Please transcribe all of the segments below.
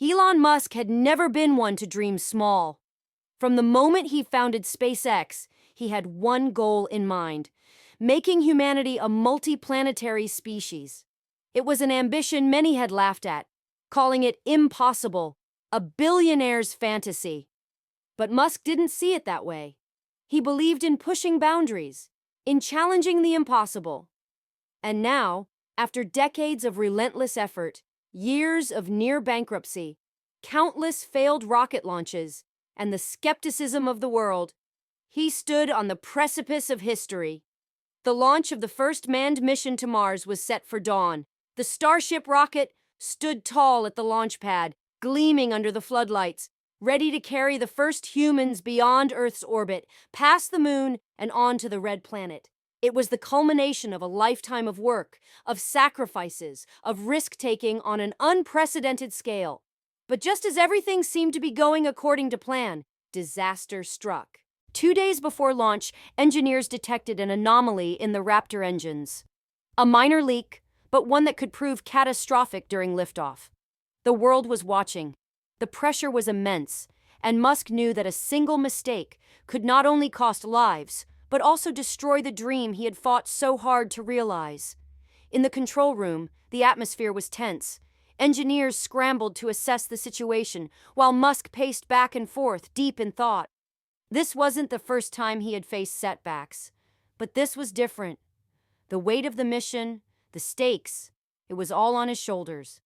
Elon Musk had never been one to dream small. From the moment he founded SpaceX, he had one goal in mind: making humanity a multiplanetary species. It was an ambition many had laughed at, calling it impossible, a billionaire's fantasy. But Musk didn't see it that way. He believed in pushing boundaries, in challenging the impossible. And now, after decades of relentless effort, years of near bankruptcy, countless failed rocket launches, and the skepticism of the world, he stood on the precipice of history. The launch of the first manned mission to Mars was set for dawn. The Starship rocket stood tall at the launch pad, gleaming under the floodlights, ready to carry the first humans beyond Earth's orbit, past the moon, and onto the red planet. It was the culmination of a lifetime of work, of sacrifices, of risk-taking on an unprecedented scale. But just as everything seemed to be going according to plan, disaster struck. 2 days before launch, engineers detected an anomaly in the Raptor engines. A minor leak, but one that could prove catastrophic during liftoff. The world was watching. The pressure was immense, and Musk knew that a single mistake could not only cost lives, but also destroy the dream he had fought so hard to realize. In the control room, the atmosphere was tense. Engineers scrambled to assess the situation, while Musk paced back and forth, deep in thought. This wasn't the first time he had faced setbacks, but this was different. The weight of the mission, the stakes, it was all on his shoulders.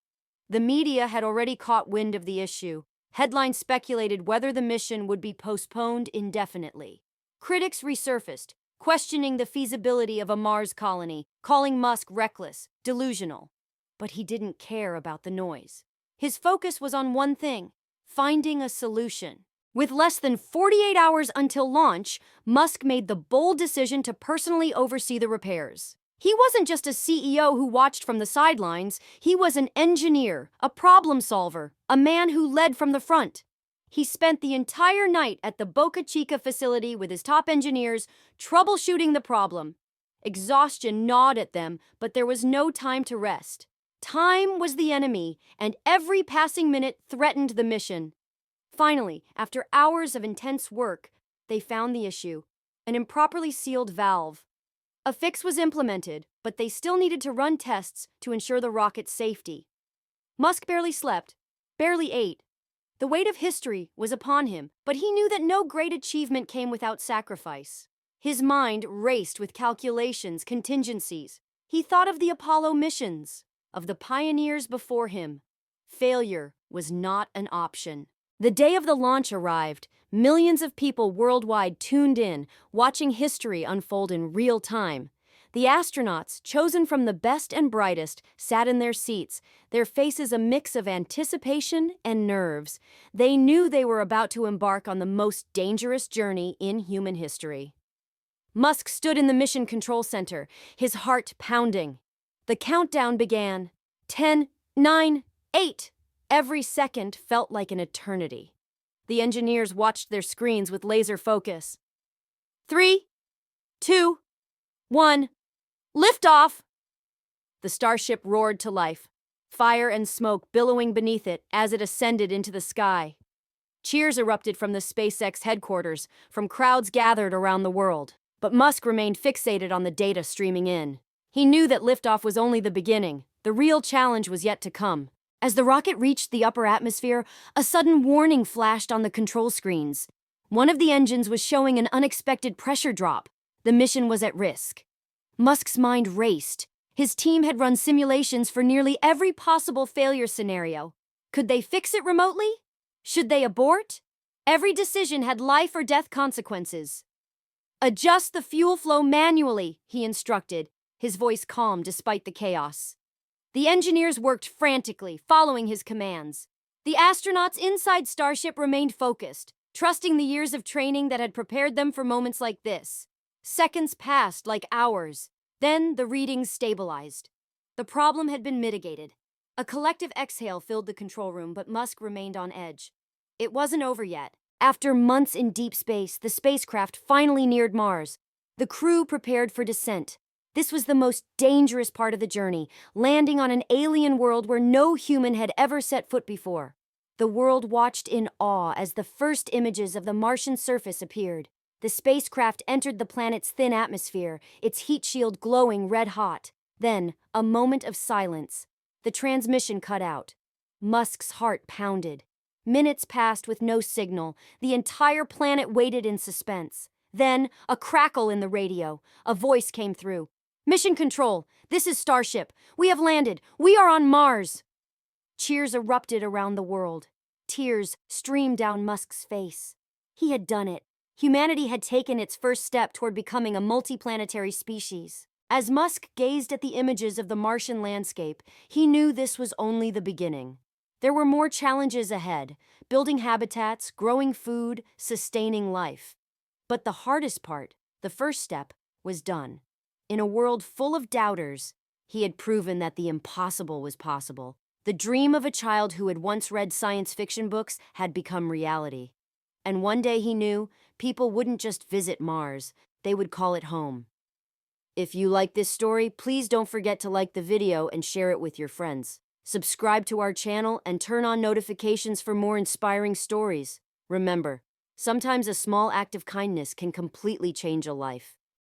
The media had already caught wind of the issue. Headlines speculated whether the mission would be postponed indefinitely. Critics resurfaced, questioning the feasibility of a Mars colony, calling Musk reckless, delusional. But he didn't care about the noise. His focus was on one thing: finding a solution. With less than 48 hours until launch, Musk made the bold decision to personally oversee the repairs. He wasn't just a CEO who watched from the sidelines. He was an engineer, a problem solver, a man who led from the front. He spent the entire night at the Boca Chica facility with his top engineers, troubleshooting the problem. Exhaustion gnawed at them, but there was no time to rest. Time was the enemy, and every passing minute threatened the mission. Finally, after hours of intense work, they found the issue: an improperly sealed valve. A fix was implemented, but they still needed to run tests to ensure the rocket's safety. Musk barely slept, barely ate. The weight of history was upon him, but he knew that no great achievement came without sacrifice. His mind raced with calculations, contingencies. He thought of the Apollo missions, of the pioneers before him. Failure was not an option. The day of the launch arrived. Millions of people worldwide tuned in, watching history unfold in real time. The astronauts, chosen from the best and brightest, sat in their seats, their faces a mix of anticipation and nerves. They knew they were about to embark on the most dangerous journey in human history. Musk stood in the Mission Control Center, his heart pounding. The countdown began. 10, 9, 8. Every second felt like an eternity. The engineers watched their screens with laser focus. 3, 2, 1. Liftoff! The Starship roared to life, fire and smoke billowing beneath it as it ascended into the sky. Cheers erupted from the SpaceX headquarters, from crowds gathered around the world. But Musk remained fixated on the data streaming in. He knew that liftoff was only the beginning. The real challenge was yet to come. As the rocket reached the upper atmosphere, a sudden warning flashed on the control screens. One of the engines was showing an unexpected pressure drop. The mission was at risk. Musk's mind raced. His team had run simulations for nearly every possible failure scenario. Could they fix it remotely? Should they abort? Every decision had life or death consequences. Adjust the fuel flow manually, he instructed, his voice calm despite the chaos. The engineers worked frantically, following his commands. The astronauts inside Starship remained focused, trusting the years of training that had prepared them for moments like this. Seconds passed like hours. Then the readings stabilized. The problem had been mitigated. A collective exhale filled the control room, but Musk remained on edge. It wasn't over yet. After months in deep space, the spacecraft finally neared Mars. The crew prepared for descent. This was the most dangerous part of the journey, landing on an alien world where no human had ever set foot before. The world watched in awe as the first images of the Martian surface appeared. The spacecraft entered the planet's thin atmosphere, its heat shield glowing red hot. Then, a moment of silence. The transmission cut out. Musk's heart pounded. Minutes passed with no signal. The entire planet waited in suspense. Then, a crackle in the radio. A voice came through. "Mission Control, this is Starship. We have landed. We are on Mars." Cheers erupted around the world. Tears streamed down Musk's face. He had done it. Humanity had taken its first step toward becoming a multiplanetary species. As Musk gazed at the images of the Martian landscape, he knew this was only the beginning. There were more challenges ahead: building habitats, growing food, sustaining life. But the hardest part, the first step, was done. In a world full of doubters, he had proven that the impossible was possible. The dream of a child who had once read science fiction books had become reality. And one day he knew people wouldn't just visit Mars, they would call it home. If you like this story, please don't forget to like the video and share it with your friends. Subscribe to our channel and turn on notifications for more inspiring stories. Remember, sometimes a small act of kindness can completely change a life.